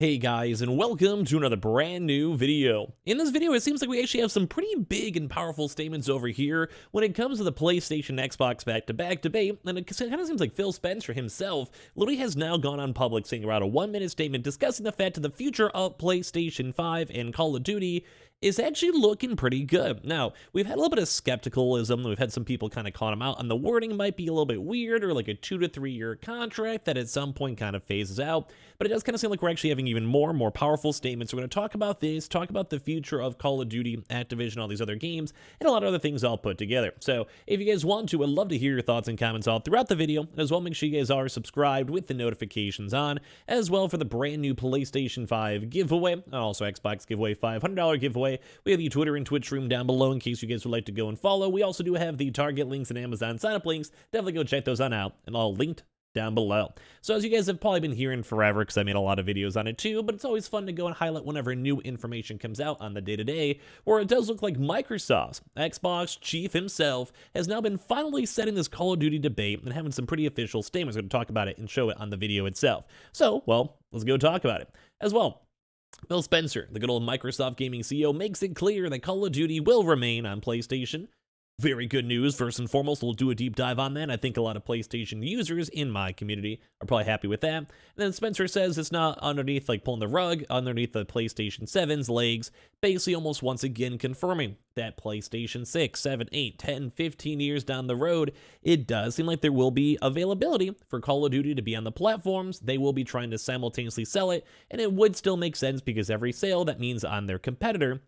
Hey guys, and welcome to another brand new video. In this video, it seems like we actually have some pretty big and powerful statements over here when it comes to the PlayStation Xbox back-to-back debate, and it kind of seems like Phil Spencer himself literally has now gone on public saying around a 1-minute statement discussing the fact that the future of PlayStation 5 and Call of Duty is actually looking pretty good. Now, we've had a little bit of skepticalism. We've had some people kind of call him out, and the wording might be a little bit weird, or like a 2 to 3 year contract that at some point kind of phases out. But it does kind of seem like we're actually having even more powerful statements. We're going to talk about this, talk about the future of Call of Duty, Activision, all these other games, and a lot of other things all put together. So if you guys want to, I'd love to hear your thoughts and comments all throughout the video. And as well, make sure you guys are subscribed with the notifications on, as well for the brand new PlayStation 5 giveaway, and also Xbox giveaway, $500 giveaway. We have the Twitter and Twitch room down below in case you guys would like to go and follow. We also do have the Target links and Amazon sign-up links. Definitely go check those on out, and all linked down below. So as you guys have probably been hearing forever, because I made a lot of videos on it too, but it's always fun to go and highlight whenever new information comes out on the day-to-day, where it does look like Microsoft's Xbox chief himself has now been finally setting this Call of Duty debate and having some pretty official statements. We're going to talk about it and show it on the video itself. So, well, let's go talk about it. As well, Phil Spencer, the good old Microsoft gaming CEO, makes it clear that Call of Duty will remain on PlayStation. Very good news. First and foremost, we'll do a deep dive on that. I think a lot of PlayStation users in my community are probably happy with that. And then Spencer says it's not underneath, like pulling the rug, underneath the PlayStation 7's legs, basically almost once again confirming that PlayStation 6, 7, 8, 10, 15 years down the road, it does seem like there will be availability for Call of Duty to be on the platforms. They will be trying to simultaneously sell it, and it would still make sense because every sale, that means on their competitor,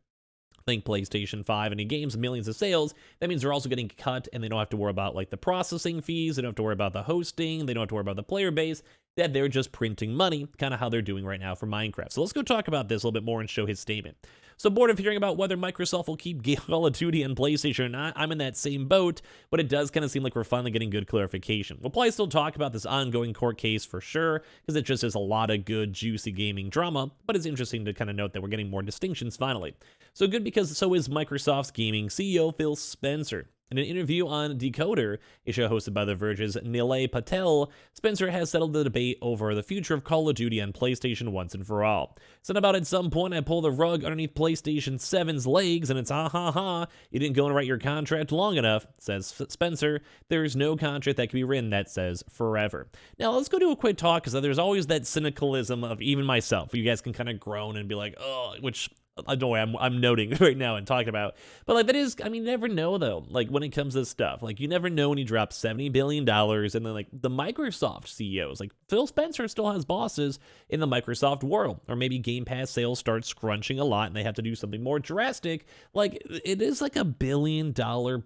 think PlayStation 5, any games, millions of sales, that means they're also getting cut, and they don't have to worry about like the processing fees, they don't have to worry about the hosting, they don't have to worry about the player base, that they're just printing money, kind of how they're doing right now for Minecraft. So let's go talk about this a little bit more and show his statement. So bored of hearing about whether Microsoft will keep Call of Duty on PlayStation or not, I'm in that same boat, but it does kind of seem like we're finally getting good clarification. We'll probably still talk about this ongoing court case for sure, because it just is a lot of good, juicy gaming drama, but it's interesting to kind of note that we're getting more distinctions finally. So good because so is Microsoft's gaming CEO Phil Spencer. In an interview on Decoder, a show hosted by The Verge's Nilay Patel, Spencer has settled the debate over the future of Call of Duty on PlayStation once and for all. Said about at some point I pull the rug underneath PlayStation 7's legs and it's ha, you didn't go and write your contract long enough, says Spencer. There is no contract that can be written that says forever. Now let's go do a quick talk, because there's always that cynicalism of even myself. You guys can kind of groan and be like, oh, which I don't know, I'm noting right now and talking about. But like that is, I mean, you never know though. Like when it comes to this stuff, like you never know when you drop $70 billion and then like the Microsoft CEOs, like Phil Spencer still has bosses in the Microsoft world. Or maybe Game Pass sales start scrunching a lot and they have to do something more drastic. Like it is like $1 billion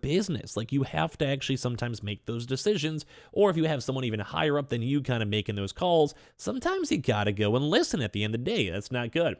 business. Like you have to actually sometimes make those decisions. Or if you have someone even higher up than you kind of making those calls, sometimes you gotta go and listen at the end of the day. That's not good.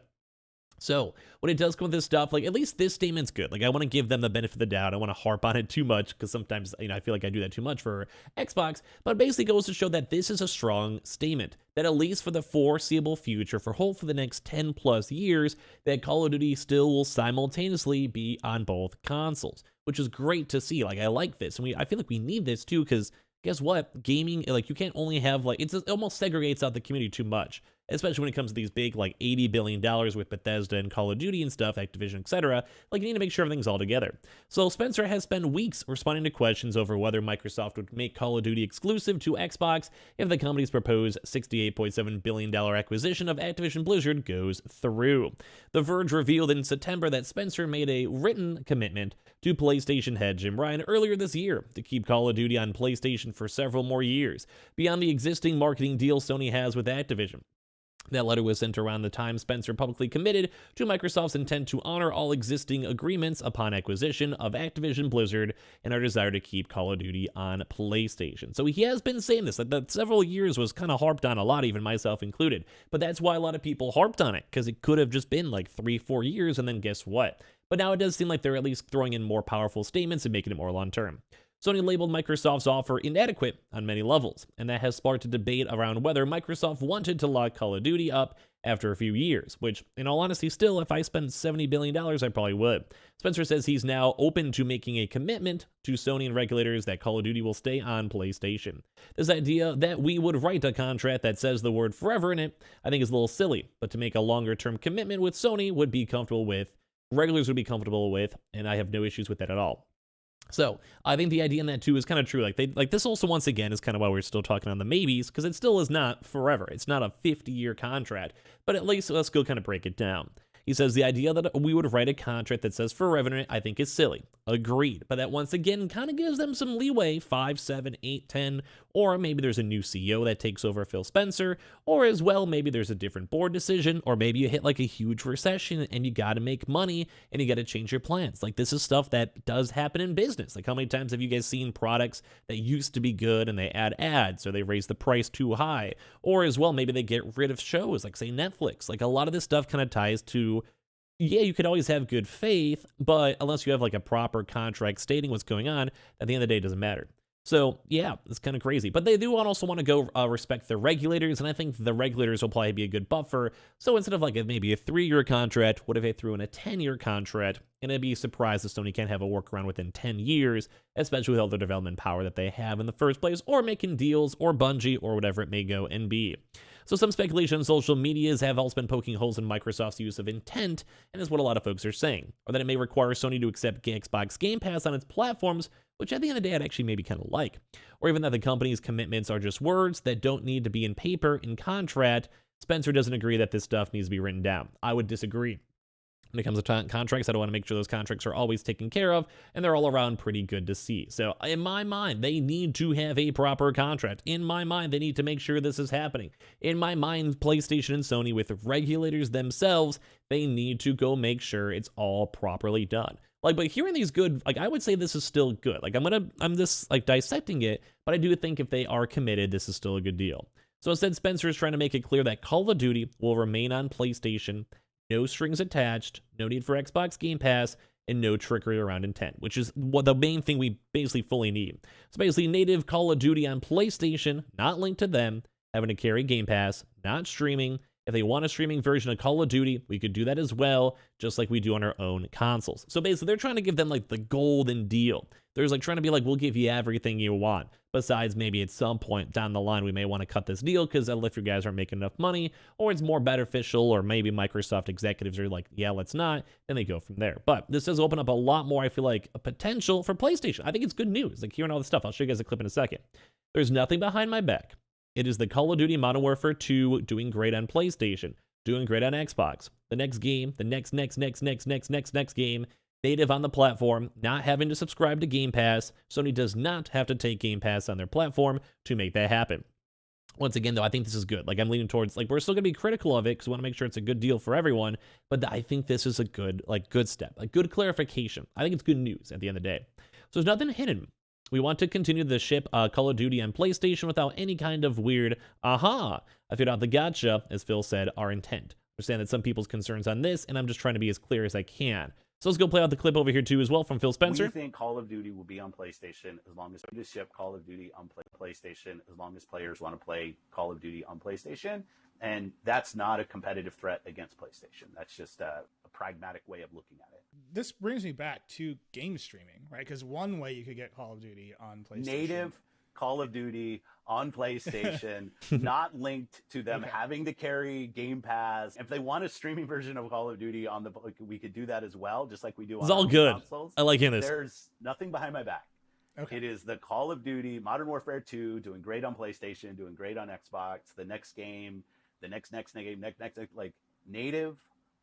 So when it does come with this stuff, like at least this statement's good. Like I want to give them the benefit of the doubt. I want to harp on it too much because sometimes, I feel like I do that too much for Xbox, but it basically goes to show that this is a strong statement that at least for the foreseeable future, for hopefully the next 10 plus years, that Call of Duty still will simultaneously be on both consoles, which is great to see. Like I like this. And I feel like we need this too, because guess what? Gaming, like you can't only have like, it almost segregates out the community too much. Especially when it comes to these big, like $80 billion with Bethesda and Call of Duty and stuff, Activision, etc. Like, you need to make sure everything's all together. So Spencer has spent weeks responding to questions over whether Microsoft would make Call of Duty exclusive to Xbox if the company's proposed $68.7 billion acquisition of Activision Blizzard goes through. The Verge revealed in September that Spencer made a written commitment to PlayStation head Jim Ryan earlier this year to keep Call of Duty on PlayStation for several more years, beyond the existing marketing deal Sony has with Activision. That letter was sent around the time Spencer publicly committed to Microsoft's intent to honor all existing agreements upon acquisition of Activision Blizzard and our desire to keep Call of Duty on PlayStation. So he has been saying this, like that several years was kind of harped on a lot, even myself included. But that's why a lot of people harped on it, because it could have just been like 3-4 years, and then guess what? But now it does seem like they're at least throwing in more powerful statements and making it more long-term. Sony labeled Microsoft's offer inadequate on many levels, and that has sparked a debate around whether Microsoft wanted to lock Call of Duty up after a few years, which, in all honesty, still, if I spent $70 billion, I probably would. Spencer says he's now open to making a commitment to Sony and regulators that Call of Duty will stay on PlayStation. This idea that we would write a contract that says the word forever in it, I think is a little silly, but to make a longer-term commitment with Sony would be comfortable with, regulators would be comfortable with, and I have no issues with that at all. So I think the idea in that too is kind of true. Like this also, once again, is kind of why we're still talking on the maybes, because it still is not forever. It's not a 50-year contract, but at least let's go kind of break it down. He says the idea that we would write a contract that says forever in it, I think is silly. Agreed. But that once again kind of gives them some leeway, 5, 7, 8, 10, or maybe there's a new CEO that takes over Phil Spencer, or as well, maybe there's a different board decision, or maybe you hit like a huge recession and you got to make money and you got to change your plans. Like this is stuff that does happen in business. Like how many times have you guys seen products that used to be good and they add ads or they raise the price too high, or as well, maybe they get rid of shows like say Netflix. Like a lot of this stuff kind of ties to, yeah, you could always have good faith, but unless you have like a proper contract stating what's going on, at the end of the day, it doesn't matter. So yeah, it's kind of crazy. But they do also want to go respect the regulators, and I think the regulators will probably be a good buffer. So instead of like maybe a 3-year contract, what if they threw in a 10-year contract? And I'd be surprised if Sony can't have a workaround within 10 years, especially with all the development power that they have in the first place, or making deals, or Bungie, or whatever it may go and be. So some speculation on social medias have also been poking holes in Microsoft's use of intent, and is what a lot of folks are saying, or that it may require Sony to accept Xbox Game Pass on its platforms, which at the end of the day I'd actually maybe kind of like, or even that the company's commitments are just words that don't need to be in paper in contract. Spencer doesn't agree that this stuff needs to be written down. I would disagree. When it comes to contracts, I don't want to make sure those contracts are always taken care of, and they're all around pretty good to see. So in my mind, they need to have a proper contract. In my mind, they need to make sure this is happening. In my mind, PlayStation and Sony, with the regulators themselves, they need to go make sure it's all properly done. Like, but hearing these good, like, I would say this is still good. Like, I'm just like dissecting it, but I do think if they are committed, this is still a good deal. So instead, Spencer is trying to make it clear that Call of Duty will remain on PlayStation, no strings attached, no need for Xbox Game Pass, and no trickery around intent, which is what the main thing we basically fully need. So basically, native Call of Duty on PlayStation, not linked to them, having to carry Game Pass, not streaming. If they want a streaming version of Call of Duty, we could do that as well, just like we do on our own consoles. So basically, they're trying to give them like the golden deal. There's like trying to be like, we'll give you everything you want. Besides, maybe at some point down the line, we may want to cut this deal because if you guys aren't making enough money, or it's more beneficial, or maybe Microsoft executives are like, yeah, let's not, then they go from there. But this does open up a lot more, I feel like, a potential for PlayStation. I think it's good news, like hearing all this stuff. I'll show you guys a clip in a second. There's nothing behind my back. It is the Call of Duty Modern Warfare 2 doing great on PlayStation, doing great on Xbox. The next game, the next game, native on the platform, not having to subscribe to Game Pass. Sony does not have to take Game Pass on their platform to make that happen. Once again, though, I think this is good. Like, I'm leaning towards, like, we're still going to be critical of it because we want to make sure it's a good deal for everyone, but I think this is a good step, like, good clarification. I think it's good news at the end of the day. So there's nothing hidden. We want to continue to ship Call of Duty on PlayStation without any kind of weird, I figured out the gotcha, as Phil said, our intent. Understand that some people's concerns on this, and I'm just trying to be as clear as I can. So let's go play out the clip over here too as well from Phil Spencer. We think Call of Duty will be on PlayStation as long as we ship Call of Duty on PlayStation, as long as players want to play Call of Duty on PlayStation. And that's not a competitive threat against PlayStation. That's just a pragmatic way of looking at it. This brings me back to game streaming, right? Because one way you could get Call of Duty on PlayStation. Native Call of Duty on PlayStation, not linked to them having to carry Game Pass. If they want a streaming version of Call of Duty on we could do that as well, just like we do on all good consoles. I like hearing this. There's nothing behind my back. Okay. It is the Call of Duty Modern Warfare 2 doing great on PlayStation, doing great on Xbox. The next game, the next game, like native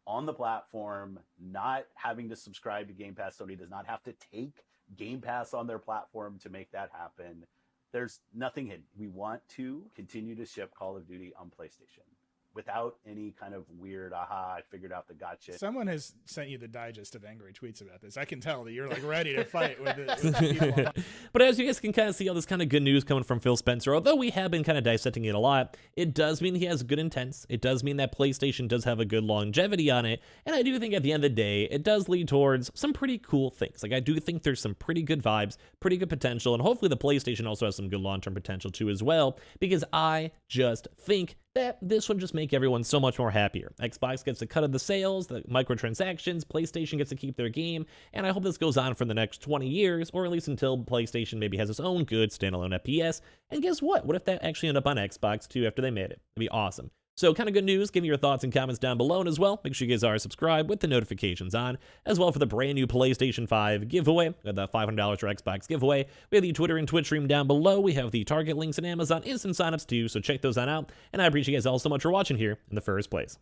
on the platform, not having to subscribe to Game Pass. Sony does not have to take Game Pass on their platform to make that happen. There's nothing hidden. We want to continue to ship Call of Duty on PlayStation. without any kind of weird, aha, I figured out the gotcha. Someone has sent you the digest of angry tweets about this. I can tell that you're like ready to fight with the people. But as you guys can kind of see all this kind of good news coming from Phil Spencer, although we have been kind of dissecting it a lot, it does mean he has good intents. It does mean that PlayStation does have a good longevity on it. And I do think at the end of the day, it does lead towards some pretty cool things. Like I do think there's some pretty good vibes, pretty good potential, and hopefully the PlayStation also has some good long-term potential too as well, because I just think that this would just make everyone so much more happier. Xbox gets a cut of the sales, the microtransactions, PlayStation gets to keep their game, and I hope this goes on for the next 20 years, or at least until PlayStation maybe has its own good standalone FPS. And guess what? What if that actually ended up on Xbox too after they made it? It'd be awesome. So kind of good news. Give me your thoughts and comments down below, and as well, make sure you guys are subscribed with the notifications on, as well for the brand new PlayStation 5 giveaway. We have the $500 for Xbox giveaway. We have the Twitter and Twitch stream down below. We have the Target links and Amazon instant signups too, so check those on out. And I appreciate you guys all so much for watching here in the first place.